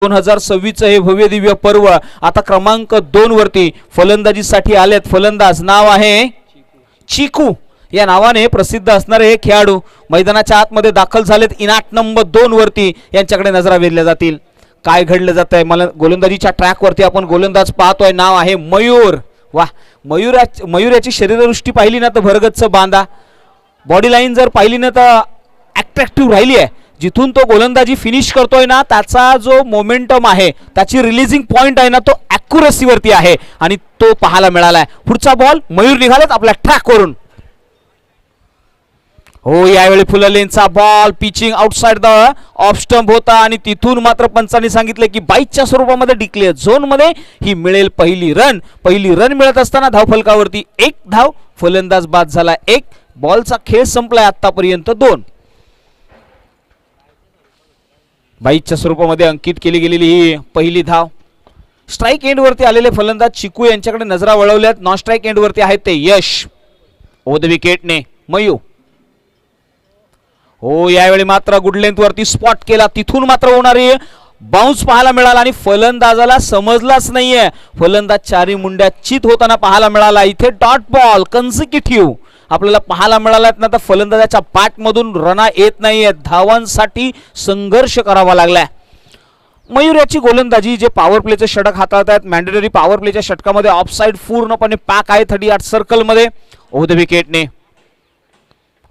2026 हे भव्य दिव्य पर्व आता क्रमांक 2 वरती फलंदाजीसाठी आलेत. फलंदाज नाव आहे चिकू. या नावाने प्रसिद्ध असणारे हे खेळाडू मैदानाच्या आतमध्ये दाखल झालेत. इनाट नंबर 2 वरती यांच्याकडे नजरा वेधल्या जातील. काय घडलं जात आहे मला गोलंदाजीच्या ट्रॅक वरती आपण गोलंदाज पाहतोय. नाव आहे मयूर. वा, मयूर याची शरीरदृष्टी पाहिली ना तर भरगच्च बांधा, बॉडी लाईन जर पाहिली ना तर अट्रॅक्टिव्ह राहिली आहे. जिथून तो गोलंदाजी फिनिश करतोय ना त्याचा जो मोमेंटम आहे, त्याची रिलीजिंग पॉइंट आहे ना, तो ॲक्युरसी वरती आहे आणि तो पाहायला मिळालाय. पुढचा बॉल मयूर निघालेत आपल्या ट्रॅक वरून. हो, यावेळी फुललेनचा ball pitching outside the off stump होता आणि तिथून मात्र पंचांनी सांगितले की बाईकच्या स्वरूपामध्ये डिक्लेअर झोन मध्ये ही मिळेल पहिली रन. पहिली रन मिळत असताना धावफलकावरती 1 धाव, फलंदाज बाद झाला 1. बॉलचा खेळ संपलाय आतापर्यंत 2. बाईकच्या स्वरूपामध्ये अंकित केली गेलेली ही पहिली धाव. स्ट्राईक एंड वरती आलेले फलंदाज चिकू यांच्याकडे नजरा वळवल्यात. नॉन स्ट्राईक एंड वरती आहेत ते यश. ओव्हर द विकेटने मयू. हो, यावेळी मात्र गुड लेंथ वरती स्पॉट केला, तिथून मात्र होणारी बाउन्स पाहायला मिळाला आणि फलंदाजाला समजलाच नाहीये. फलंदाज चारी मुंड्या चित होताना पाहायला मिळाला. इथे डॉट बॉल कन्सिक्युटिव्ह आपल्याला पाहायला मिळालात ना तर फलंदाजाच्या बॅटमधून रना येत नाहीये. धावांसाठी संघर्ष करावा लागलाय. मयूर याची गोलंदाजी जे पॉवर प्लेचे षटक हाताळत आहेत, मॅन्डेटरी पॉवर प्लेच्या षटकामध्ये ऑफसाइड पूर्णपणे पॅक आहे 38 सर्कल मध्ये. ओव्हर द विकेटने.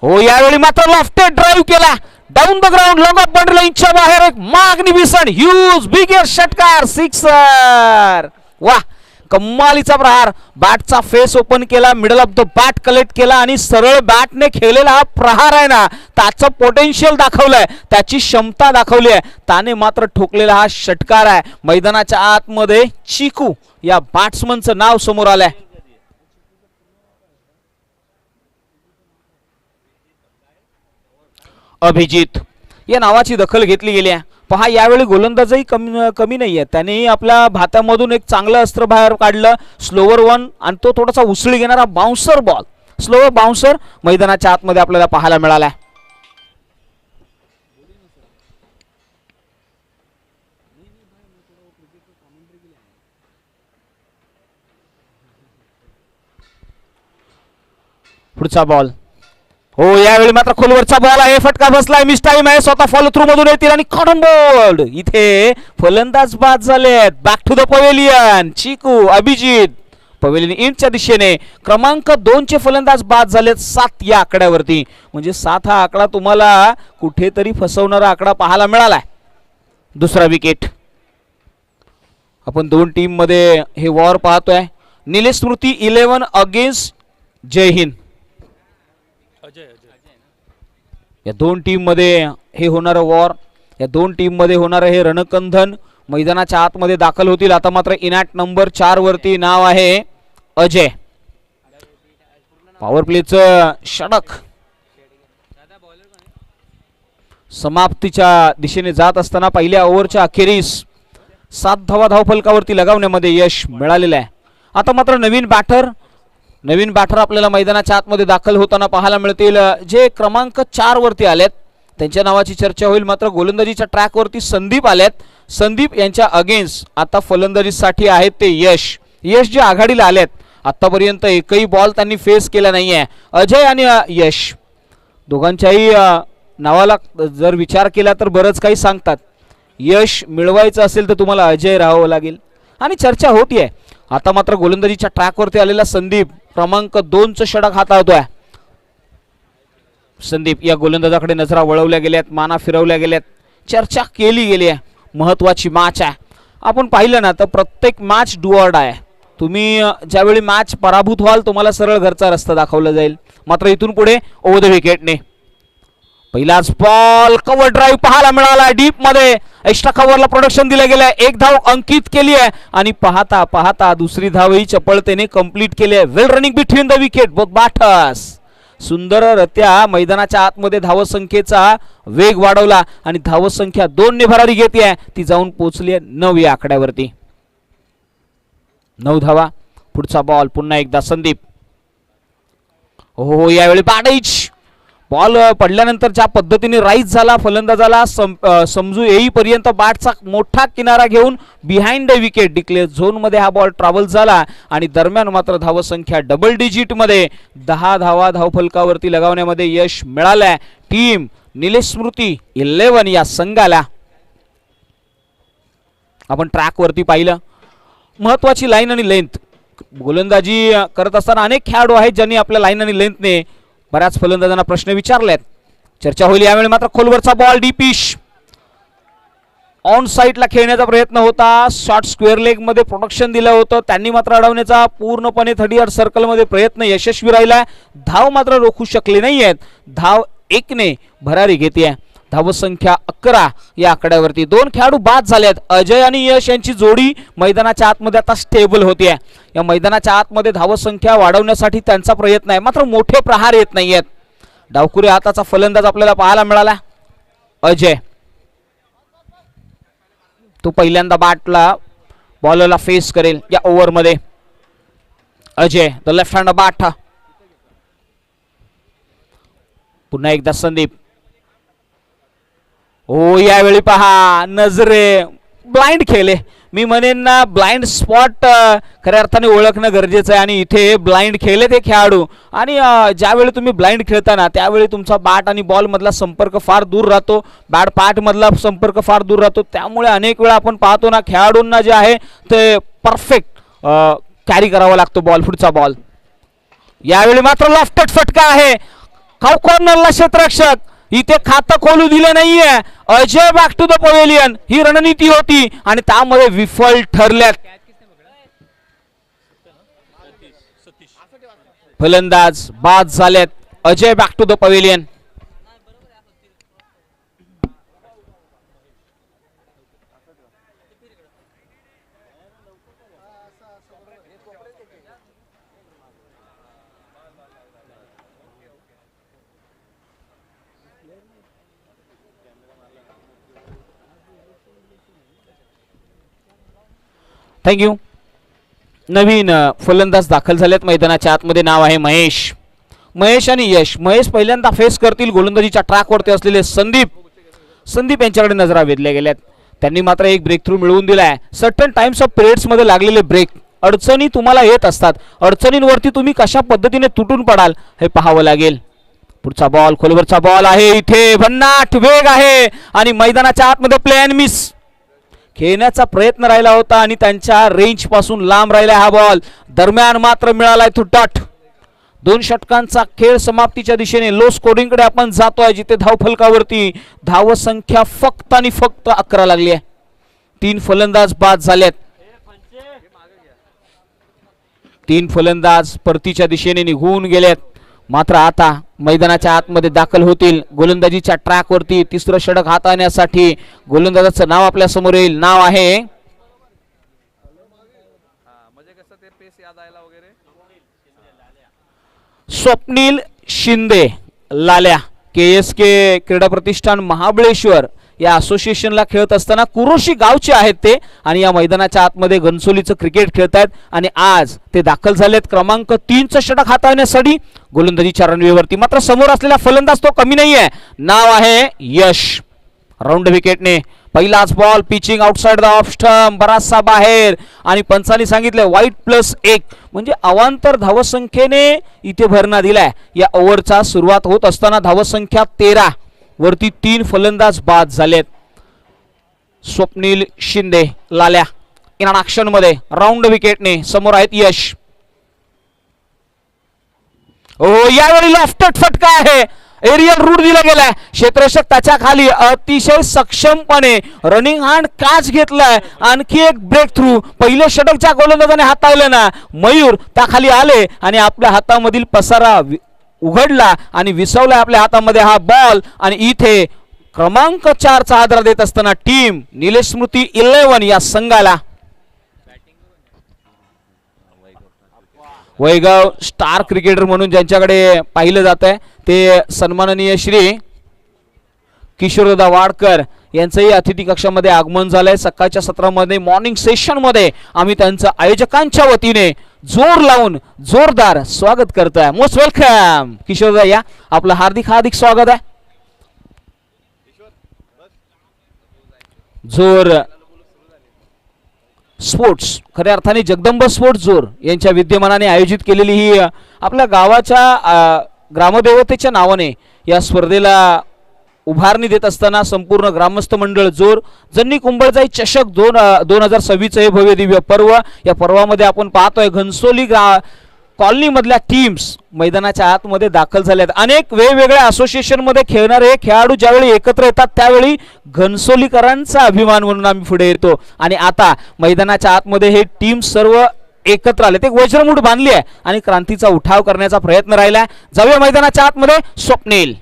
हो, यावेळी मात्र लॉफ्टेड ड्राईव्ह केला down the ground, long off boundary लाईनच्या बाहेर एक मॅग्निफिसंट ह्यूज बिगर षटकार, सिक्सर. वाह, कमालीचा प्रहार. बॅटचा फेस ओपन केला, middle of the bat collect केला आणि सरळ बॅटने खेळलेला हा प्रहार आहे ना, त्याचं पोटेन्शियल दाखवलंय, त्याची क्षमता दाखवली आहे. त्याने मात्र ठोकलेला हा षटकार आहे. मैदानाच्या आतमध्ये चिकू या बॅट्समनचं नाव समोर आलंय. अभिजित या नावाची दखल घेतली गेली आहे. पहा, यावेळी गोलंदाजही कमी नाहीये. त्याने आपल्या भात्यामधून एक चांगलं अस्त्र बाहेर काढलं. स्लोवर वन आणि तो थोडासा उसळी घेणारा बाउन्सर बॉल, स्लोवर बाउन्सर मैदानाच्या आतमध्ये आपल्याला पाहायला मिळालाय. पुढचा बॉल. हो, यावेळी मात्र खोलवरचा बॉल आहे, फटका बसलाय, मिस टाइम आहे, स्वतः फॉलो थ्रू मधून येतील आणि कॉटन बॉल. इथे फलंदाज बाद झालेत. Back to the pavilion. Chiku, Abhijit pavilion इंटच्या दिशेने. क्रमांक 2 चे फलंदाज बाद झालेत 7 या आकड्यावरती. म्हणजे 7 हा आकडा तुम्हाला कुठेतरी फसवणारा आकडा पाहायला मिळालाय. दुसरा विकेट. आपण 2 टीम मध्ये हे वॉर पाहतोय. निलेश स्मृती 11 अगेन्स्ट जय हिंद. या 2 टीम मध्ये हे होणारं वॉर, या 2 टीम मध्ये होणारं हे रणकंधन मैदानाच्या आतमध्ये दाखल होतील. आता मात्र इनॅट नंबर 4 वरती नाव आहे अजय. पॉवर प्लेचं षटक समाप्तीच्या दिशेने जात असताना पहिल्या ओव्हरच्या अखेरीस 7 धावा धावफलकावरती लगावण्यामध्ये यश मिळालेलं आहे. आता मात्र नवीन बॅटर आपल्याला मैदानाच्या आतमध्ये दाखल होताना पाहायला मिळतील. जे क्रमांक 4 वरती आलेत त्यांच्या नावाची चर्चा होईल. मात्र गोलंदाजीच्या ट्रॅक वरती संदीप आलेत. संदीप यांच्या अगेन्स्ट आता फलंदाजीसाठी आहेत ते यश. जे आघाडीला आलेत, आतापर्यंत एकही बॉल त्यांनी फेस केला नाहीये. अजय आणि यश दोघांच्याही नावाला जर विचार केला तर बरंच काही सांगतात. यश मिळवायचं असेल तर तुम्हाला अजय राहावं लागेल आणि चर्चा होतीये. आता मात्र गोलंदाजीच्या ट्रॅकवरती आलेला संदीप क्रमांक 2 चं षटक हाताळतोय. संदीप या गोलंदाजाकडे नजरा वळवल्या गेल्यात, माना फिरवल्या गेल्यात, चर्चा केली गेली आहे. महत्वाची मॅच आहे. आपण पाहिलं ना तर प्रत्येक मॅच डू ऑर डाय. तुम्ही ज्यावेळी मॅच पराभूत व्हाल तुम्हाला सरळ घरचा रस्ता दाखवला जाईल. मात्र इथून पुढे ओव्हर द विकेटने. पहिलाच बॉल, कव्हर ड्राईव्ह पाहायला मिळाला. डीप मध्ये एक्स्ट्रा कव्हरला प्रोडक्शन दिलं गेलंय. 1 धाव अंकित केली आहे आणि पाहता पाहता दुसरी धावही चपळतेने कंप्लीट केली आहे. Well running between the wicket both batters. सुंदररित्या मैदानाच्या आतमध्ये धावसंख्येचा वेग वाढवला आणि धावसंख्या 2 ने भरारी घेते. ती जाऊन पोहोचली आहे 9 या आकड्यावरती. 9 धावा. पुढचा बॉल पुन्हा एकदा संदीप. हो, यावेळी बॉल पडल्यानंतर ज्या पद्धतीने राईज झाला फलंदाजाला समजू येईपर्यंत बॅटचा मोठा किनारा घेऊन बिहाइंड द विकेट डिक्लेअर झोनमध्ये हा बॉल ट्रॅव्हल झाला आणि दरम्यान मात्र धावसंख्या डबल डिजिटमध्ये 10 धावा धावफलकावरती लगावण्यामध्ये यश मिळालंय टीम निलेश स्मृती 11 या संघाला. आपण ट्रॅक वरती पाहिलं महत्वाची लाईन आणि लेंथ गोलंदाजी करत असताना अनेक खेळाडू आहेत ज्यांनी आपल्या लाईन आणि लेंथने बऱ्याच फलंदाजांना प्रश्न विचारलेत. चर्चा होईल यावेळी मात्र खोलवरचा बॉल डीपिश ऑन साईडला खेळण्याचा प्रयत्न होता. शॉर्ट स्क्वेअर लेग मध्ये प्रोटेक्शन दिलं होतं त्यांनी मात्र अडवण्याचा पूर्णपणे 30 सर्कल मध्ये प्रयत्न यशस्वी राहिला. धाव मात्र रोखू शकले नाहीयेत. धाव 1 ने भरारी घेते. धावसंख्या 11 या आकड्यावरती 2 खेळाडू बाद झालेत. अजय आणि यश यांची जोडी मैदानाच्या आतमध्ये आता स्टेबल होतीये. या मैदानाच्या आतमध्ये धावसंख्या वाढवण्यासाठी त्यांचा प्रयत्न आहे मात्र मोठे प्रहार येत नाहीयेत. डावकुरे हाताचा फलंदाज आपल्याला पाहायला मिळाला अजय. तो पहिल्यांदा बॅटला बॉलरला फेस करेल या ओव्हरमध्ये. Ajay the left hand bat. पुन्हा एकदा संदीप. हो यावेळी पहा नजरे ब्लाइंड खेळले. मी म्हणेन ना ब्लाइंड स्पॉट खऱ्या अर्थाने ओळखणं गरजेचं आहे आणि इथे ब्लाइंड खेळले ते खेळाडू. आणि ज्यावेळी तुम्ही ब्लाइंड खेळताना त्यावेळी तुमचा बॅट आणि बॉल मधला संपर्क फार दूर राहतो. बॅट पॅट मधला संपर्क फार दूर राहतो. त्यामुळे अनेक वेळा आपण पाहतो ना खेळाडूंना जे आहे ते परफेक्ट कॅरी करावा लागतो बॉल पुढचा बॉल. यावेळी मात्र लॉफ्टेड फटका आहे. कॉर्नरला क्षेत्ररक्षक इथे खातं खोलू दिले नाहीये. Ajay back to the pavilion ही रणनीती होती आणि त्यामध्ये विफल ठरल्यात. फलंदाज बाद झालेत. Ajay back to the pavilion. Thank you. नवीन फलंदाज दाखल झालेत मैदानाच्या आतमध्ये. नाव आहे महेश. महेश आणि यश. महेश पहिल्यांदा फेस करतील गोलंदाजीच्या ट्रॅकवरती असलेले संदीप. संदीप यांच्याकडे नजरा वेधल्या गेल्यात. त्यांनी मात्र एक ब्रेक थ्रू मिळवून दिलाय. सर्टन टाइम्स ऑफ पिरियड्स मध्ये लागलेले ब्रेक. अडचणी तुम्हाला येत असतात. अडचणींवरती तुम्ही कशा पद्धतीने तुटून पडाल हे पाहावं लागेल. पुढचा बॉल खोलवरचा बॉल आहे. इथे भन्नाट वेग आहे आणि मैदानाच्या आतमध्ये प्ले अँड मिस खेळण्याचा प्रयत्न राहिला होता आणि त्यांच्या रेंज पासून लांब राहिला हा बॉल. दरम्यान मात्र मिळालाय तो डॉट. 2 षटकांचा खेळ समाप्तीच्या दिशेने लो स्कोरिंगकडे आपण जातोय जिथे धावफलकावरती धावसंख्या फक्त आणि फक्त 11 लागली आहे. 3 फलंदाज बाद झालेत. 3 फलंदाज परतीच्या दिशेने निघून गेलेत. मात्र आता मैदानाच्या आतमध्ये दाखल होतील. गोलंदाजीच्या ट्रॅकवरती तिसरं षटक हाताळण्यासाठी गोलंदाजाचं नाव आपल्या समोर येईल. नाव आहे स्वप्नील शिंदे लाल्या. KSK क्रीडा प्रतिष्ठान महाबळेश्वर या असोसिएशनला खेळत असताना कुरोशी गावचे आहेत ते आणि या मैदानाच्या आतमध्ये घनसोलीचं क्रिकेट खेळतायत आणि आज ते दाखल झालेत क्रमांक 3चं षटक हाताळण्यासाठी गोलंदाजीच्या रनवेवरती. मात्र समोर असलेला फलंदाज तो कमी नाहीये. नाव आहे यश. राऊंड विकेटने पहिलाच ball pitching outside the off stump बराचसा बाहेर आणि पंचांनी सांगितलं वाईट +1 म्हणजे अवांतर धावसंख्येने इथे भरणा दिलाय. या ओव्हरचा सुरुवात होत असताना धावसंख्या 13 वरती 3 फलंदाज बाद झालेत. स्वप्नील शिंदे लाल्या इन ऍक्शन मध्ये राऊंड विकेटने समोर आहेत यश. ओ यावेळी लॉफ्टेड फटका आहे. एरियल रूट दिला गेलाय. क्षेत्ररक्षक त्याच्या खाली अतिशय सक्षमपणे रनिंग हँड कॅच घेतलाय. आणखी एक ब्रेक थ्रू. पहिले षटकच्या गोलंदाजाने हाताळलं ना मयूर त्या खाली आले आणि आपल्या हातामधील पसारा उघडला आणि विसवला आपल्या हातामध्ये हा बॉल आणि इथे क्रमांक 4चा आदरा देत असताना टीम निलेश स्मृती 11 या संघाला. वैगाव स्टार क्रिकेटर म्हणून ज्यांच्याकडे पाहिलं जात आहे ते सन्माननीय श्री किशोरदादा वाडकर यांचंही अतिथी कक्षामध्ये आगमन झालंय. सकाळच्या सत्रामध्ये मॉर्निंग सेशन मध्ये आम्ही त्यांचं आयोजकांच्या वतीने जोर लावून जोरदार स्वागत करतोय. मोस्ट वेलकम किशोरदा, या आपलं हार्दिक हार्दिक स्वागत आहे. जोर स्पोर्ट्स, खऱ्या अर्थाने जगदंब स्पोर्ट्स जोर यांच्या विद्यमानाने आयोजित केलेली ही आपल्या गावाच्या ग्रामदेवतेच्या नावाने या स्पर्धेला उभारणी देत असताना संपूर्ण ग्रामस्थ मंडळ जोर जन्नी कुंभळजाई चषक 2026 हे भव्य दिव्य पर्व. या पर्वामध्ये आपण पाहतोय घनसोली कॉलनी मधल्या टीम्स मैदानाच्या आतमध्ये दाखल झाल्यात. अनेक वेगवेगळ्या असोसिएशन मध्ये खेळणारे खेळाडू ज्यावेळी एकत्र येतात त्यावेळी घनसोलीकरांचा अभिमान म्हणून आम्ही पुढे येतो. आणि आता मैदानाच्या आतमध्ये हे टीम सर्व एकत्र आले, ते वज्रमूठ बांधली आहे आणि क्रांतीचा उठाव करण्याचा प्रयत्न राहिला. जाऊया मैदानाच्या आतमध्ये. स्वप्नील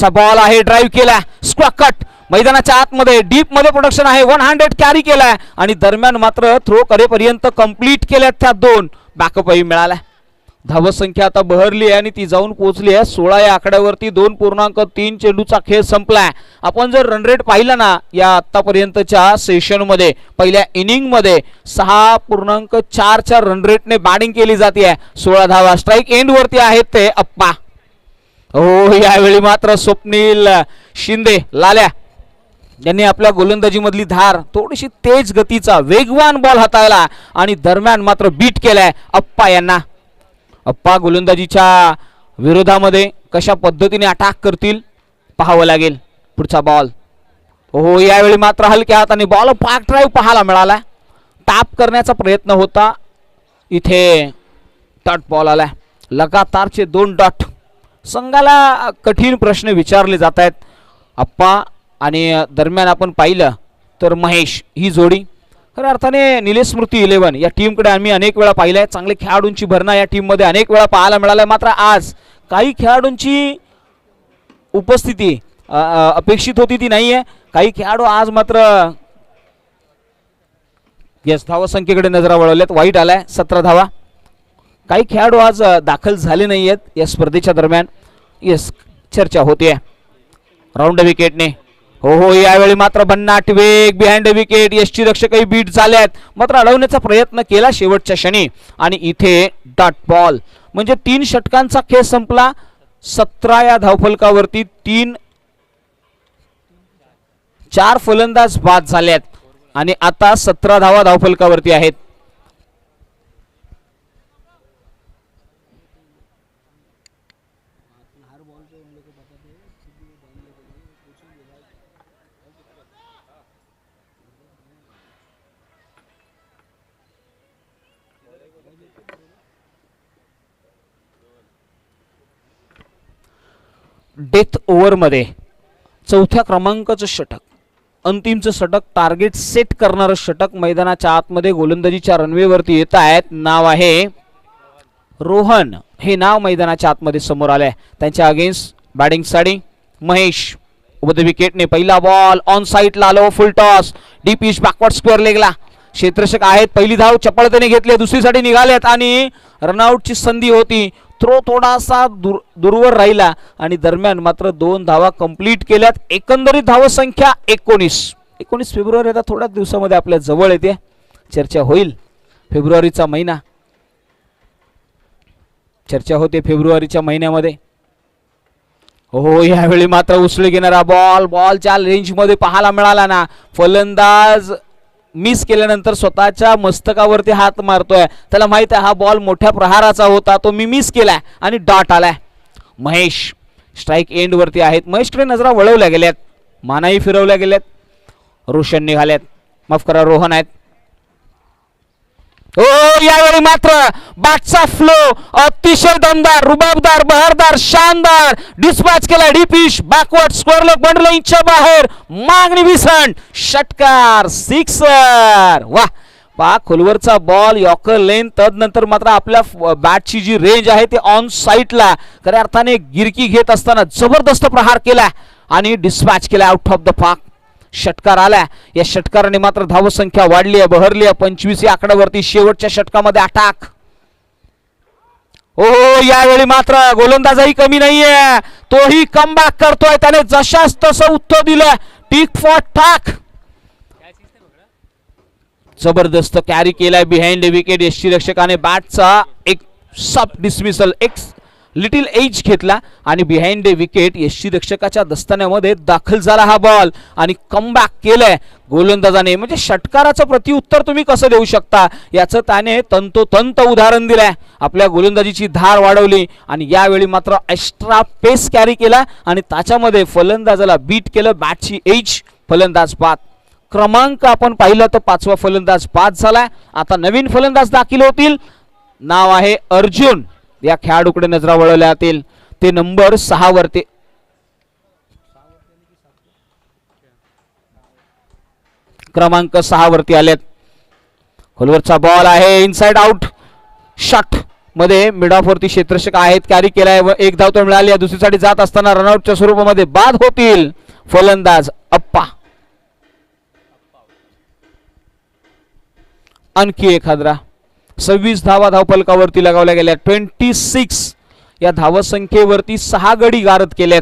बॉल आहे, ड्राईव्ह केला, स्क्वॅक कट मैदानाच्या आतमध्ये डीप मध्ये प्रोडक्शन आहे, 100 कॅरी केलाय आणि दरम्यान मात्र थ्रो करेपर्यंत कंप्लीट केल्यात त्या दोन. बॅकअपही मिळाला. धावसंख्या आता बहरली आहे आणि ती जाऊन पोहोचली आहे 16 या आकड्यावरती. 2.3 चेंडूचा खेळ संपलाय. आपण जर रन रेट पाहिला ना या आतापर्यंतच्या सेशन मध्ये पहिल्या इनिंग मध्ये 6.4च्या रन रेटने बॅटिंग केली जाते. 16 धावा. स्ट्राईक एंड वरती आहेत ते अप्पा. हो, यावेळी मात्र स्वप्नील शिंदे लाल्या यांनी आपल्या गोलंदाजी मधली धार थोडीशी तेज गतीचा वेगवान बॉल हाताळला आणि दरम्यान मात्र बीट केलाय अप्पा यांना. अप्पा गोलंदाजीच्या विरोधामध्ये कशा पद्धतीने अटॅक करतील पाहावं लागेल. पुढचा बॉल. हो, यावेळी मात्र हलक्या हाताने बॉल पाक ड्राईव्ह पाहायला मिळाला. टॅप करण्याचा प्रयत्न होता, इथे डॉट बॉल आलाय. लगातारचे 2 डॉट. संघाला कठीण प्रश्न विचारले जात आहेत. अप्पा आणि दरम्यान आपण पाहिलं तर महेश ही जोडी खऱ्या अर्थाने निलेश स्मृती 11 या टीमकडे आम्ही अनेक वेळा पाहिलंय. चांगले खेळाडूंची भरणा या टीममध्ये अनेक वेळा पाहायला मिळालाय. मात्र आज काही खेळाडूंची उपस्थिती अपेक्षित होती ती नाहीये. काही खेळाडू आज मात्र यस धावसंख्येकडे नजरा वळवल्यात. वाईट आलाय 17 धावा. काही खेळाडू आज दाखल झाले नाही आहेत या स्पर्धेच्या दरम्यान. यस चर्चा होतीये राऊंड विकेटने. हो, यावेळी मात्र भन्नाट वेग बिहाइंड विकेट. यशची रक्षकही बीट झाल्यात मात्र अडवण्याचा प्रयत्न केला शेवटच्या क्षणी आणि इथे डॉट बॉल. म्हणजे 3 षटकांचा खेळ संपला. 17 या धावफलकावरती 4 फलंदाज बाद झाल्यात आणि आता 17 धावा धावफलकावरती आहेत. डेथ ओव्हर मध्ये 4थ्या क्रमांकाचं षटक, अंतिमचं षटक, टार्गेट सेट करणारं षटक मैदानाच्या आतमध्ये गोलंदाजीच्या रनवेवरती येत आहेत. नाव आहे रोहन. हे नाव मैदानाच्या आतमध्ये समोर आलंय. त्यांच्या अगेन्स्ट बॅटिंग साठी महेश. ओव्हर द विकेटने पहिला बॉल ऑन साईडला आलो. Full toss deep pitch backward square लेगला. क्षेत्ररक्षक आहेत. पहिली धाव चपळतेने घेतली. दुसरीसाठी निघालेत आणि रनआउटची संधी होती. थ्रो थोडासा दूरवर राहिला आणि दरम्यान मात्र 2 धावा कंप्लीट केल्यात. एकंदरीत धावसंख्या 19 फेब्रुवारी आता थोड्याच दिवसामध्ये आपल्या जवळ येते. चर्चा होईल फेब्रुवारीचा महिना. चर्चा होते फेब्रुवारीच्या महिन्यामध्ये. हो, यावेळी मात्र उसळी घेणारा बॉलच्या रेंजमध्ये पाहायला मिळाला ना. फलंदाज मिस केल्यानंतर स्वतःच्या मस्तकावरती हात मारतोय. त्याला माहित आहे हा बॉल मोठ्या प्रहाराचा होता, तो मी मिस केलाय आणि डॉट आलाय. महेश स्ट्राईक एंड वरती आहेत. महेशकडे नजरा वळवल्या गेल्यात, मानाही फिरवल्या गेल्यात. रोशन निघाल्यात, माफ करा रोहन आहेत. हो, यावेळी मात्र बॅटचा फ्लो अतिशय दमदार, रुबाबदार, बहारदार, शानदार डिस्पॅच केला. डीपिश बॅकवर्ड स्क्वेअर लेग बंडल इंचच्या बाहेर. मॅग्निफिसंट षटकार, सिक्सर. वाह, पा खोलवरचा बॉल यॉर्कर लेन. तदनंतर मात्र आपल्या बॅटची जी रेंज आहे ती ऑन साईडला खऱ्या अर्थाने गिरकी घेत असताना जबरदस्त प्रहार केला आणि डिस्पॅच केला आउट ऑफ द पार्क. षटकार आला. या षटकाराने मात्र धावसंख्या वाढली आहे, बहरली आहे 25 या आकड्यावरती. शेवटच्या षटकामध्ये अटॅक. हो हो, यावेळी मात्र गोलंदाजही कमी नाहीये, तोही कमबॅक करतोय. त्याने जशास तसं उत्तर दिलं, टिक फॉर टाक. जबरदस्त कॅरी केलाय बिहाइंड विकेट. यष्टीरक्षकाने बॅटचा एक सब डिसमिसल, एक लिटिल एज घेतला आणि बिहाइंड विकेट यष्टीरक्षकाच्या दस्तान्यामध्ये दाखल झाला हा बॉल आणि कमबॅक केलंय गोलंदाजाने. म्हणजे षटकाराचं प्रत्युत्तर तुम्ही कसं देऊ शकता याचं त्याने तंतोतंत उदाहरण दिलंय. आपल्या गोलंदाजीची धार वाढवली आणि यावेळी मात्र एक्स्ट्रा पेस कॅरी केला आणि त्याच्यामध्ये फलंदाजाला बीट केलं. बॅटची एज, फलंदाज बाद. क्रमांक आपण पाहिलं तर 5वा फलंदाज बाद झालाय. आता नवीन फलंदाज दाखल होतील. नाव आहे अर्जुन. या खेळाडूकडे नजरा वळवल्या जातील. ते नंबर 6 वरती, क्रमांक 6 वरती आलेत. खोलवरचा बॉल आहे, इनसाइड आउट शॉट मध्ये मिड ऑफ वरती क्षेत्ररक्षक आहेत. कॅरी केलाय व एक धाव तर मिळाली. दुसरीसाठी जात असताना रनआउटच्या स्वरूपामध्ये बाद होतील फलंदाज अप्पा. आणखी एक हादरा. 26 धावा धावफलकावरती लगावल्या गेल्या. 26 या धावसंख्येवरती 6 गडी गारद केलेत.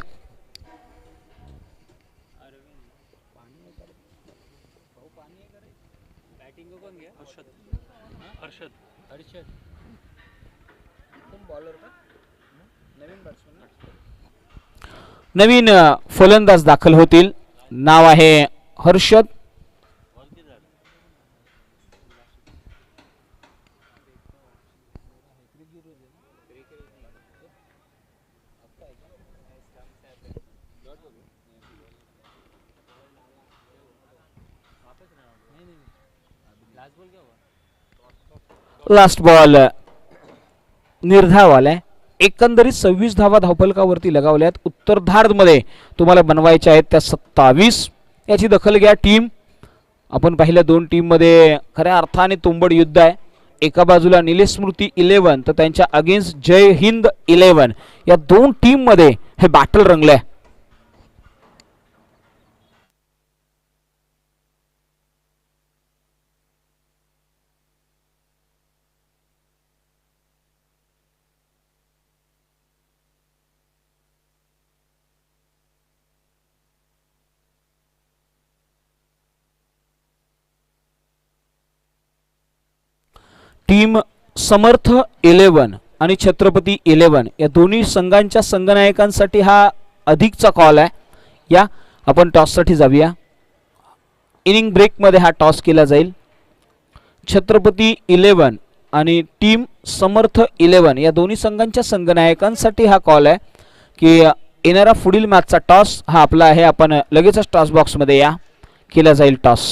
नवीन फलंदाज दाखल होतील. नाव आहे हर्षद. Last ball निर्धावालाय. एकंदरीत 26 धावा धावफलकावरती लगावल्यात. उत्तरार्धामध्ये तुम्हाला बनवायच्या आहेत त्या 27. याची दखल घ्या टीम. आपण पाहिलं 2 टीम मध्ये खऱ्या अर्थाने तुंबड युद्ध आहे. एका बाजूला निलेस्मृती 11 तर त्यांच्या अगेन्स्ट जय हिंद 11. या 2 टीम मध्ये हे बॅटल रंगलंय. टीम समर्थ 11 आणि छत्रपती 11 या दोन्ही संघांच्या संघनायकांसाठी हा अधिकचा कॉल आहे. या आपण टॉससाठी जाऊया. इनिंग ब्रेकमध्ये हा टॉस केला जाईल. छत्रपती 11 आणि टीम समर्थ 11 या दोन्ही संघांच्या संघनायकांसाठी हा कॉल आहे की येणारा पुढील मॅचचा टॉस हा आपला आहे. आपण लगेचच टॉस बॉक्समध्ये या, केला जाईल टॉस.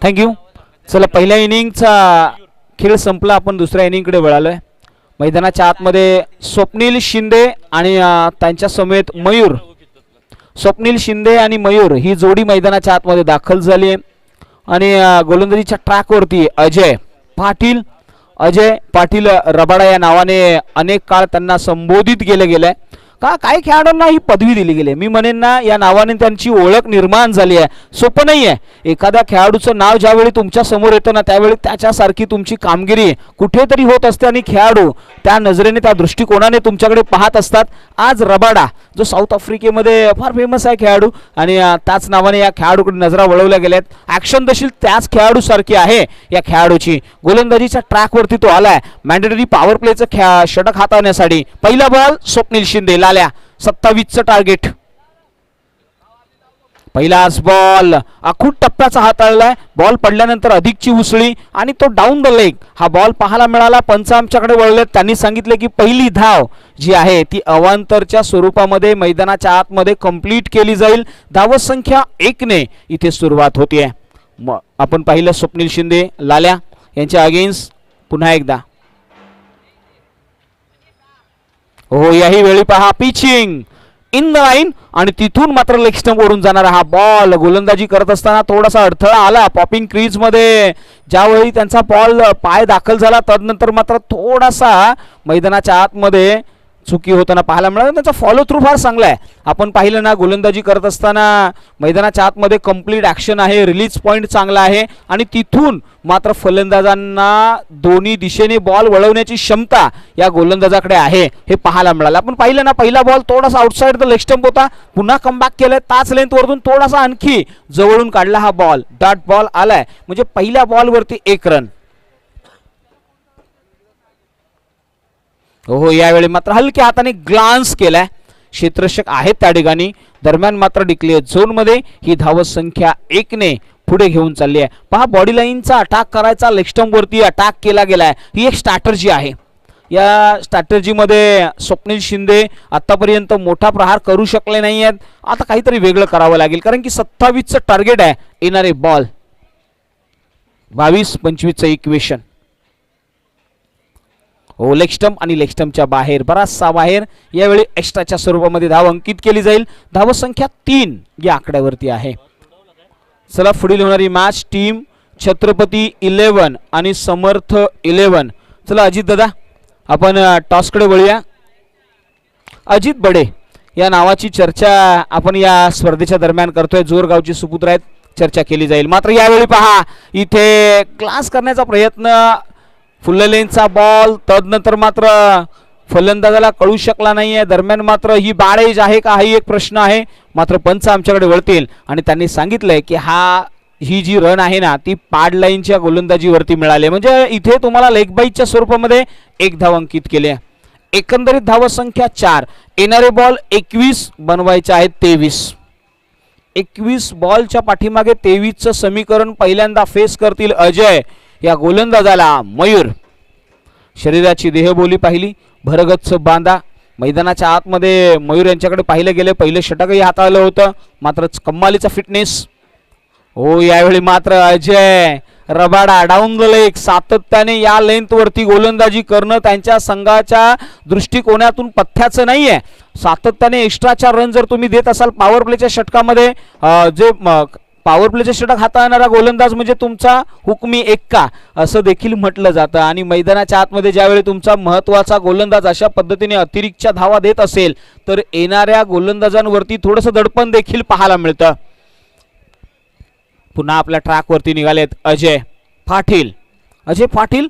थँक्यू. चला, पहिल्या इनिंगचा खेळ संपला, आपण दुसऱ्या इनिंगकडे वळालोय. मैदानाच्या आतमध्ये स्वप्नील शिंदे आणि त्यांच्या समेत मयूर, स्वप्नील शिंदे आणि मयूर ही जोडी मैदानाच्या आतमध्ये दाखल झाली आहे. आणि गोलंदाजीच्या ट्रॅकवरती अजय पाटील रबाडा या नावाने अनेक काळ त्यांना संबोधित केलं गेलंय. का काही खेळाडूंना ही पदवी दिली गेली. मी म्हणेन ना, या नावाने त्यांची ओळख निर्माण झाली आहे. सोपं नाही आहे एखाद्या खेळाडूचं नाव ज्यावेळी तुमच्या समोर येतं ना, त्यावेळी त्याच्यासारखी तुमची कामगिरी कुठेतरी होत असते आणि खेळाडू त्या नजरेने, त्या दृष्टिकोनाने तुमच्याकडे पाहत असतात. आज रबाडा जो साऊथ आफ्रिकेमध्ये फार फेमस आहे खेळाडू, आणि त्याच नावाने या खेळाडूकडे नजरा वळवल्या गेल्यात. ॲक्शन देखील त्याच खेळाडूसारखी आहे या खेळाडूची. गोलंदाजीच्या ट्रॅकवरती तो आलाय मॅन्डेटरी पॉवर प्लेचं षटक हाताळण्यासाठी. पहिला बॉल स्वप्नील शिंदे, लाल्या 27चं टार्गेट. पहिलाच बॉल अखूट टप्प्याचा हाताळलाय. बॉल पडल्यानंतर अधिकची उसळी आणि तो डाऊन द लेग हा बॉल पाहायला मिळाला. पंच आमच्याकडे वळले, त्यांनी सांगितले की पहिली धाव जी आहे ती अवांतरच्या स्वरूपामध्ये मैदानाच्या आतमध्ये कंप्लीट केली जाईल. धावत संख्या 1 ने इथे सुरुवात होतीये. आपण पाहिलं स्वप्नील शिंदे लाल्या यांच्या अगेन्स्ट पुन्हा एकदा. हो, याही वेळी पहा पिचिंग इन द लाईन, आणि तिथून मात्र लेग स्टंप वरून जाणारा हा बॉल. गोलंदाजी करत असताना थोडासा अडथळा आला पॉपिंग क्रीज मध्ये. ज्यावेळी त्यांचा बॉल पाय दाखल झाला तदनंतर मात्र थोडासा मैदानाच्या आतमध्ये चुकी होताना पाहायला मिळाला. त्याचा फॉलो थ्रू फार चांगला आहे. आपण पाहिलं ना, गोलंदाजी करत असताना मैदानाच्या आतमध्ये कंप्लीट ॲक्शन आहे, रिलीज पॉईंट चांगला आहे, आणि तिथून मात्र फलंदाजांना दोन्ही दिशेने बॉल वळवण्याची क्षमता या गोलंदाजाकडे आहे हे पाहायला मिळालं. आपण पाहिलं ना, पहिला बॉल थोडासा आउटसाइड द लेग स्टंप होता, पुन्हा कमबॅक केलंय ताच लेंथवरून थोडासा आणखी जवळून काढला हा बॉल. डॉट बॉल आलाय, म्हणजे पहिल्या बॉलवरती 1 रन. हो, यावेळी मात्र हलक्या हाताने ग्लान्स केलाय, क्षेत्ररक्षक आहेत त्या ठिकाणी. दरम्यान मात्र डिक्लेअर झोन मध्ये ही धावत संख्या 1 ने पुढे घेऊन चालली आहे. पहा, बॉडी लाईनचा अटॅक करायचा, लेग स्टंप वरती अटॅक केला गेलाय. ही एक स्ट्रॅटर्जी आहे. या स्ट्रॅटर्जीमध्ये स्वप्नील शिंदे आतापर्यंत मोठा प्रहार करू शकले नाही आहेत. आता काहीतरी वेगळं करावं लागेल, कारण की 27चं टार्गेट आहे. येणारे बॉल 22-25चं इक्वेशन. हो, लेग स्टंप आणि लेग स्टंपच्या बाहेर, बराचसा बाहेर. यावेळी एक्स्ट्राच्या स्वरूपामध्ये धाव अंकित केली जाईल. धाव संख्या 3 या आकड्यावरती आहे. चला, पुढील होणारी मॅच टीम छत्रपती 11 आणि समर्थ 11. चला अजित दादा, आपण टॉसकडे वळूया. अजित बडे या नावाची चर्चा आपण या स्पर्धेच्या दरम्यान करतोय. जोरगावची सुपुत्र आहेत, चर्चा केली जाईल. मात्र यावेळी पहा, इथे क्लास करण्याचा प्रयत्न, फुल लेनचा बॉल, तदनंतर मात्र फलंदाजाला कळू शकला नाहीये. दरम्यान मात्र ही बॅडेज आहे का, हा एक प्रश्न आहे. मात्र पंच आमच्याकडे वळतील आणि त्यांनी सांगितलंय की ही जी रन आहे ना, ती पॅड लाईनच्या गोलंदाजीवरती मिळाली, म्हणजे इथे तुम्हाला लेग बाईटच्या स्वरूपामध्ये 1 धाव अंकित केली आहे. एकंदरीत धाव संख्या 4. येणारे बॉल 21 बनवायचे आहेत 23. 21 बॉलच्या पाठीमागे 23चं समीकरण पहिल्यांदा फेस करतील अजय. या गोलंदाजाला मयूर. शरीराची देहबोली पाहिली, भरगच्च बांधा. मैदानाच्या आतमध्ये मयूर यांच्याकडे पाहिलं गेलं, पहिलं षटकही हाताळलं होतं, मात्र कम्मालीचा फिटनेस. हो, यावेळी मात्र Ajay Rabada down the leg, सातत्याने या लेंथवरती गोलंदाजी करणं त्यांच्या संघाच्या दृष्टिकोनातून पथ्याचं नाहीये. सातत्याने एक्स्ट्राच्या रन जर तुम्ही देत असाल पॉवर प्लेच्या षटकामध्ये, जे पॉवर प्लेचे षटक हाताळणारा गोलंदाज म्हणजे तुमचा हुकमी एक्का असं देखील म्हटलं जातं. आणि मैदानाच्या आतमध्ये ज्यावेळी तुमचा महत्त्वाचा गोलंदाज अशा पद्धतीने अतिरिक्तच्या धावा देत असेल तर येणाऱ्या गोलंदाजांवरती थोडंसं दडपण देखील पाहायला मिळतं. पुन्हा आपल्या ट्रॅकवरती निघालेत अजय पाटील.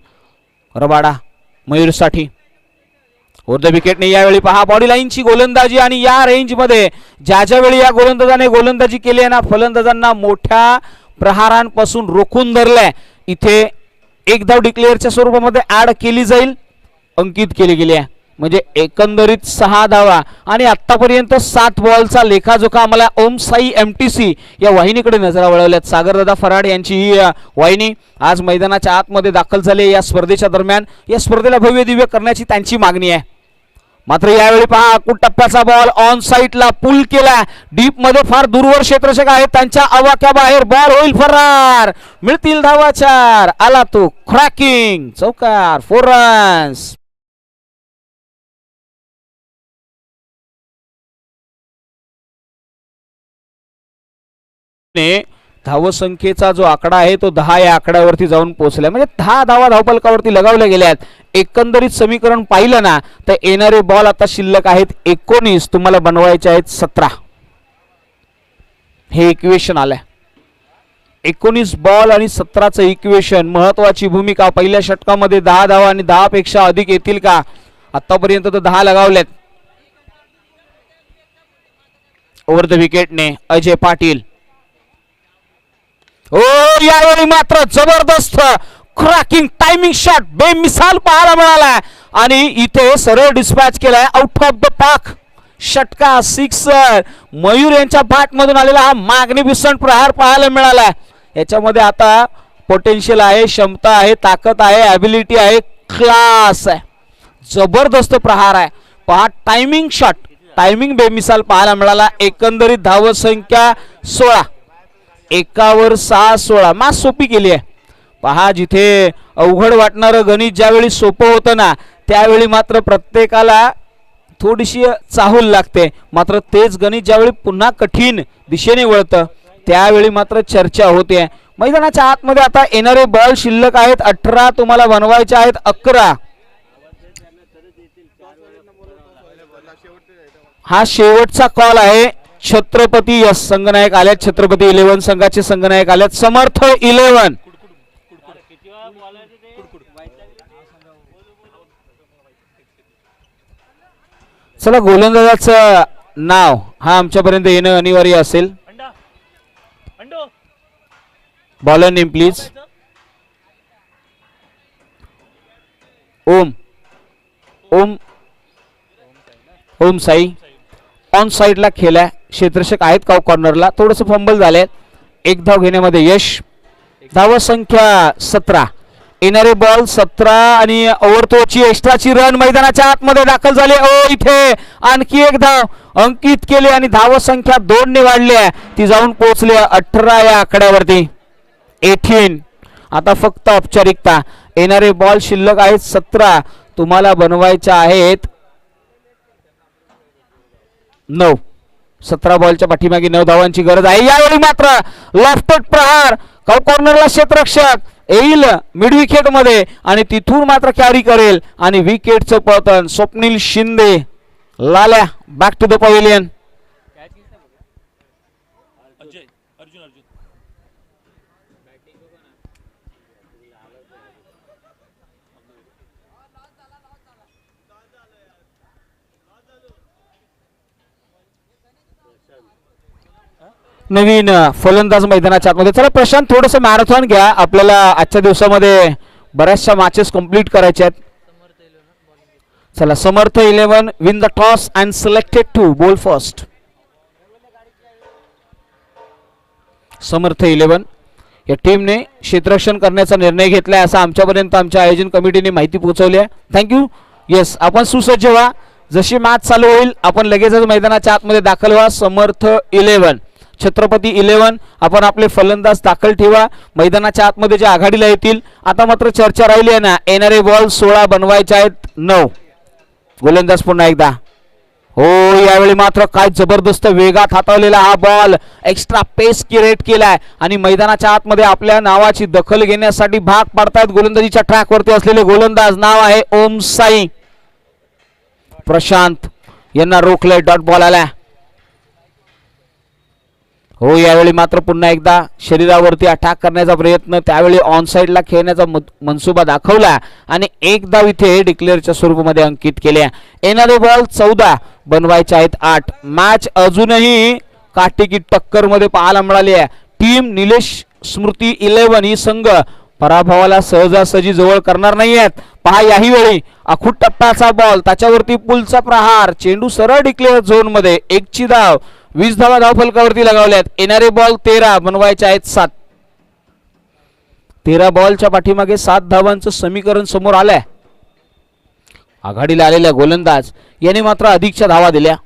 रबाडा मयूरसाठी ओर द विकेटने. यावेळी पहा, बॉडी लाईनची गोलंदाजी, आणि या रेंजमध्ये ज्यावेळी या गोलंदाजाने गोलंदाजी केली आहे ना, फलंदाजांना मोठ्या प्रहारांपासून रोखून धरलंय. इथे 1 धाव डिक्लेअरच्या स्वरूपामध्ये ऍड केली जाईल, अंकित केली गेली आहे, म्हणजे एकंदरीत 6 धावा. आणि आतापर्यंत 7 बॉलचा लेखाजोखा आम्हाला ओम साई MTC या वाहिनीकडे नजरा वळवल्यात. सागरदादा फराड यांची ही वाहिनी आज मैदानाच्या आतमध्ये दाखल झाली या स्पर्धेच्या दरम्यान. या स्पर्धेला भव्य दिव्य करण्याची त्यांची मागणी आहे. मात्र यावेळी पहा टप्प्याचा बॉल ऑन साईडला पुल केला, डीप मध्ये फार दूरवर क्षेत्ररक्षक आहेत त्यांच्या आवाक्याबाहेर, बॉल होईल फरार, मिळतील धावा 4, आला तो क्रॅकिंग चौकार, 4 रन्स. धावसंख्येचा जो आकडा आहे तो 10 या आकड्यावरती जाऊन पोहोचलाय, म्हणजे 10 धावा धावफलकावरती लगावल्या गेल्यात. एकंदरीत समीकरण पाहिलं ना तर येणारे बॉल आता शिल्लक आहेत 19, तुम्हाला बनवायचे आहेत 17. हे इक्वेशन आलंय 19 बॉल आणि 17चं इक्वेशन. महत्वाची भूमिका पहिल्या षटकामध्ये 10 धावा आणि 10 पेक्षा अधिक येतील का, आतापर्यंत तर 10 लगावलेत. ओव्हर द विकेटने अजय पाटील. ओ यावेळी मात्र जबरदस्त क्रॅकिंग टायमिंग शॉट बेमिसाल पाहायला मिळाला आणि इथे सरळ डिस्पॅच केलाय आउट ऑफ द पार्क. षटका, सिक्सर, मयूर यांच्या बॅट मधून आलेला हा मॅग्निफिसंट प्रहार पाहायला मिळाला. याच्यामध्ये आता पोटेन्शियल आहे, क्षमता आहे, ताकद आहे, ॲबिलिटी आहे, क्लास आहे, जबरदस्त प्रहार आहे. पहा टायमिंग शॉट, टायमिंग बेमिसाल पाहायला मिळाला. एकंदरीत धावसंख्या 16, 1 वर 6, 16 मास सोपी केली आहे. पहा जिथे अवघड वाटणारं गणित ज्यावेळी सोपं होतं ना त्यावेळी मात्र प्रत्येकाला थोडीशी चाहूल लागते, मात्र तेच गणित ज्यावेळी पुन्हा कठीण दिशेने वळतं त्यावेळी मात्र चर्चा होते. मैदानाच्या आतमध्ये आता येणारे बॉल शिल्लक आहेत 18, तुम्हाला बनवायचे आहेत 11. हा शेवटचा कॉल आहे. छत्रपती यस संघनायक आल्यात, छत्रपती 11 संघाचे संघनायक आल्यात, समर्थ 11. चला गोलंदाजाचं नाव हा आमच्यापर्यंत येणं अनिवार्य असेल. Bowler name please. Om Om Om Sai. On साइडला खेळाय, क्षेत्ररक्षक आहेत का कॉर्नरला, थोडंसं फंबल झाले. 1 धाव घेण्यामध्ये यश. धाव संख्या 17, येणारे बॉल 17 आणि ओव्हरथ्रोची एक्स्ट्राची रन मैदानाच्या आतमध्ये दाखल झाली. ओ इथे आणखी 1 धाव अंकित केली आणि धाव संख्या 2 ने वाढली आहे, ती जाऊन पोहोचली 18 या आकड्यावरती. 18. आता फक्त औपचारिकता. येणारे बॉल शिल्लक आहेत 17, तुम्हाला बनवायच्या आहेत 9. 17 बॉलच्या पाठीमागे 9 धावांची गरज आहे. यावेळी मात्र लॉफ्टेड प्रहार, कॉर्नरला क्षेत्ररक्षक येईल मिड विकेट मध्ये आणि तिथून मात्र कॅरी करेल आणि विकेटचं पतन. स्वप्नील शिंदे लाल्या बॅक टू द पवेलियन. नवीन फलंदाज मैदानाच्या आतमध्ये. चला प्रशांत थोडंसं मॅरेथॉन घ्या, आपल्याला आजच्या दिवसामध्ये बऱ्याचशा मॅचेस कंप्लीट करायच्या आहेत. चला Samarth 11 win the toss and selected to bowl first. Samarth 11 या टीमने क्षेत्ररक्षण करण्याचा निर्णय घेतलाय असं आमच्यापर्यंत आमच्या आयोजन कमिटीने माहिती पोहोचवली आहे. थँक्यू. येस आपण सुसज्ज व्हा, जशी मॅच चालू होईल आपण लगेचच मैदानाच्या आतमध्ये दाखल व्हा. समर्थ 11 छत्रपती 11 आपण आपले फलंदाज दाखल ठेवा. मैदानाच्या आतमध्ये जे आघाडीला येतील. आता मात्र चर्चा राहिली आहे ना, येणारे बॉल 16 बनवायचे आहेत 9. गोलंदाज पुन्हा एकदा. हो यावेळी मात्र काय जबरदस्त वेगात हाताळलेला हा बॉल, एक्स्ट्रा पेस क्रिएट केलाय आणि मैदानाच्या आतमध्ये आपल्या नावाची दखल घेण्यासाठी भाग पाडतायत गोलंदाजीच्या ट्रॅकवरती असलेले गोलंदाज. नाव आहे ओम साई. प्रशांत यांना रोखलंय, डॉट बॉल आला. हो यावेळी मात्र पुन्हा एकदा शरीरावरती अटॅक करण्याचा प्रयत्न, त्यावेळी ऑन साइडला खेळण्याचा मनसुबा दाखवला आणि 1 धाव इथे डिक्लेअरच्या स्वरूपामध्ये अंकित केल्या. येणारे बॉल 14 बनवायचे आहेत 8. मॅच अजूनही काटेकी टक्कर मध्ये पाहायला मिळाली आहे. टीम निलेश स्मृती 11 ही संघ पराभवाला सहजासहजी जवळ करणार नाही आहेत. पहा याही वेळी अखूट टप्प्याचा बॉल, त्याच्यावरती पुलचा प्रहार, चेंडू सरळ डिक्लेअर झोन मध्ये. 1 ची धाव, 20 धावा धावफलकावरती लगावल्यात. येणारे बॉल 13 बनवायचे आहेत 7. 13 बॉलच्या पाठीमागे 7 धावांचं समीकरण समोर आलंय. आघाडीला आलेल्या गोलंदाज याने मात्र अधिकच्या धावा दिल्या.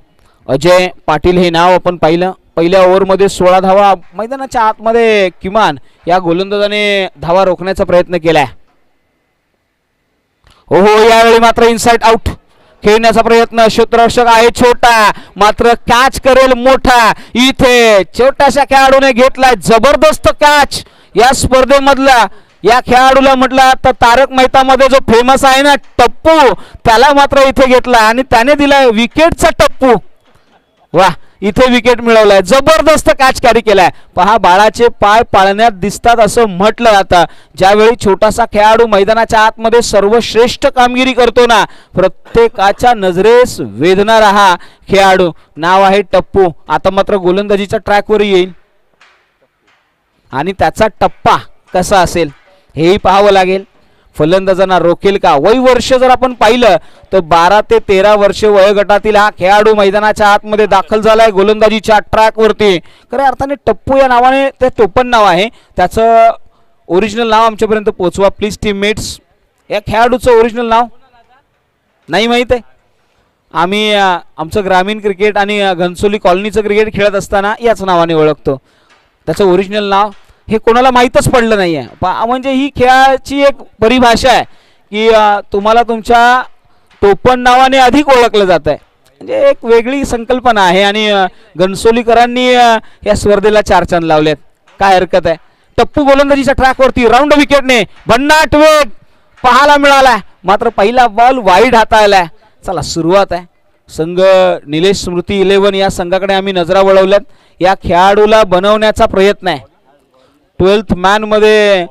अजय पाटील हे नाव आपण पाहिलं. पहिल्या ओव्हरमध्ये 16 धावा, मैदानाच्या आतमध्ये किमान या गोलंदाजाने धावा रोखण्याचा प्रयत्न केलाय. हो यावेळी मात्र इनसाइड आउट खेळण्याचा प्रयत्न. क्षेत्ररक्षक आहे छोटा, मात्र कॅच करेल मोठा. इथे छोट्याशा खेळाडूने घेतलाय जबरदस्त कॅच. या स्पर्धेमधला या खेळाडूला म्हटलं तर तारक मेहता मध्ये जो फेमस आहे ना टप्पू, त्याला मात्र इथे घेतला आणि त्याने दिलाय विकेटचा टप्पू. वा, इथे विकेट मिळवलाय. जबरदस्त कॅच कॅरी केलाय. पहा, बाळाचे पाय पाळण्यात दिसतात असं म्हटलं जातं. ज्यावेळी छोटासा खेळाडू मैदानाच्या आतमध्ये सर्वश्रेष्ठ कामगिरी करतो ना, प्रत्येकाच्या नजरेस वेधणारा हा खेळाडू नाव आहे टप्पू. आता मात्र गोलंदाजीच्या ट्रॅकवर येईल आणि त्याचा टप्पा कसा असेल हेही पाहावं लागेल. फलंदाजांना रोखेल का? वय वर्ष जर आपण पाहिलं तर 12 ते 13 वर्ष वयोगटातील हा खेळाडू मैदानाच्या आतमध्ये दाखल झालाय गोलंदाजीच्या ट्रॅकवरती. खऱ्या अर्थाने टप्पू या नावाने ते टोपण नाव आहे, त्याचं ओरिजिनल नाव आमच्यापर्यंत पोहोचवा प्लीज टीममेट्स. या खेळाडूचं ओरिजिनल नाव नाही माहीत आहे. आम्ही आमचं ग्रामीण क्रिकेट आणि घनसोली कॉलनीचं क्रिकेट खेळत असताना याच नावाने ओळखतो. त्याचं ओरिजिनल नाव हे कोणाला माहीतच पडलं नाही आहे. म्हणजे ही खेळाची एक परिभाषा आहे की तुम्हाला तुमच्या टोपण नावाने अधिक ओळखलं जात आहे. म्हणजे एक वेगळी संकल्पना आहे आणि घनसोलीकरांनी या स्पर्धेला 4 चांद लावलेत. काय हरकत आहे. टप्पू गोलंदाजीच्या ट्रॅकवरती राऊंड विकेटने भन्नाट वेग पाहायला मिळाला, मात्र पहिला बॉल वाईड हाताळलाय. चला, सुरुवात आहे. संघ निलेश स्मृती 11 या संघाकडे आम्ही नजरा वळवल्यात. या खेळाडूला बनवण्याचा प्रयत्न आहे. 12th मॅन मध्ये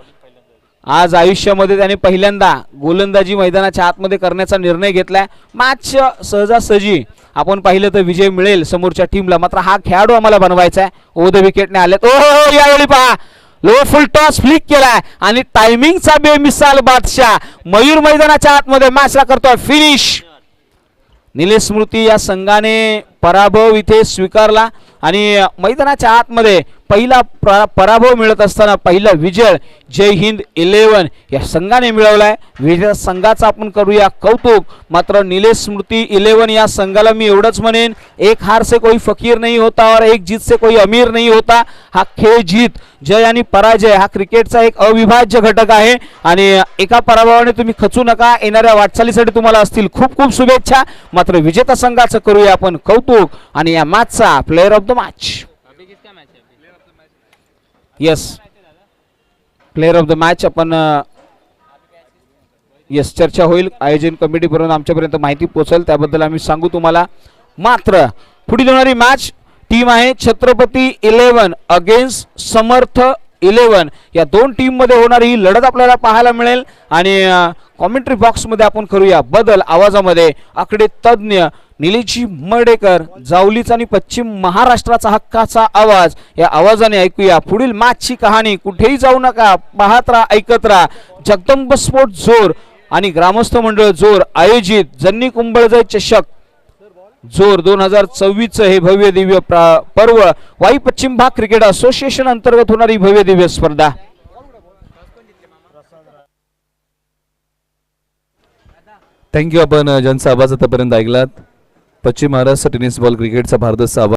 आज आयुष्यामध्ये त्याने पहिल्यांदा गोलंदाजी मैदानाच्या आतमध्ये करण्याचा निर्णय घेतलाय. मॅच सहजासहजी आपण पाहिलं तर विजय मिळेल समोरच्या टीमला, मात्र हा खेळाडू आम्हाला बनवायचा आहे. ओ द विकेटने आलेत. ओ यावेळी पहा, लो फुल टॉस फ्लिक केलाय आणि टायमिंगचा बेमिसाल बादशाह मयूर मैदानाच्या आतमध्ये मॅचला करतोय फिनिश. निलेश स्मृती या संघाने पराभव इथे स्वीकारला आणि मैदानाच्या आतमध्ये पहिला पराभव मिळत असताना पहिला विजय जय हिंद 11 या संघाने मिळवलाय. विजय संघाचा आपण करूया कौतुक. मात्र निलेश स्मृती 11 या संघाला मी एवढंच म्हणेन, एक हार से कोई फकीर नहीं होता और एक जीत से कोई अमीर नहीं होता. हा खेळ जीत, जय आणि पराजय हा क्रिकेटचा एक अविभाज्य घटक आहे आणि एका पराभवाने तुम्ही खचू नका. येणाऱ्या वाटचालीसाठी तुम्हाला असतील खूप खूप शुभेच्छा. मात्र विजेता संघाचं करूया आपण कौतुक आणि या मॅचचा player of the match. Yes, player of the match आपण यस चर्चा होईल. आयोजन कमिटी पर्यंत आमच्यापर्यंत माहिती पोहोचेल, त्याबद्दल आम्ही सांगू तुम्हाला. मात्र पुढील होणारी मॅच टीम आहे छत्रपती 11 अगेन्स्ट समर्थ 11. या दोन टीम मध्ये होणारी ही लढत आपल्याला पाहायला मिळेल आणि कॉमेंट्री बॉक्स मध्ये आपण करूया बदल. आवाजामध्ये आकडे तज्ञ निलेशजी मर्डेकर, जावलीचा आणि पश्चिम महाराष्ट्राचा हक्काचा आवाज, या आवाजाने ऐकूया पुढील मॅचची कहाणी. कुठेही जाऊ नका, पाहत राहा, ऐकत राहा. जगदंब स्पोर्ट जोर आणि ग्रामस्थ मंडळ जोर आयोजित जन्नी कुंभळजय चषक जोर 2024 हे भव्य दिव्य पर्व वाई पश्चिम भाग क्रिकेट असोसिएशन अंतर्गत होणारी भव्य दिव्य स्पर्धा. थँक्यू. आपण ज्यांचा आवाज आतापर्यंत ऐकलात, पश्चिम महाराष्ट्र टेनिस बॉल क्रिकेटचा भारताचा आवाज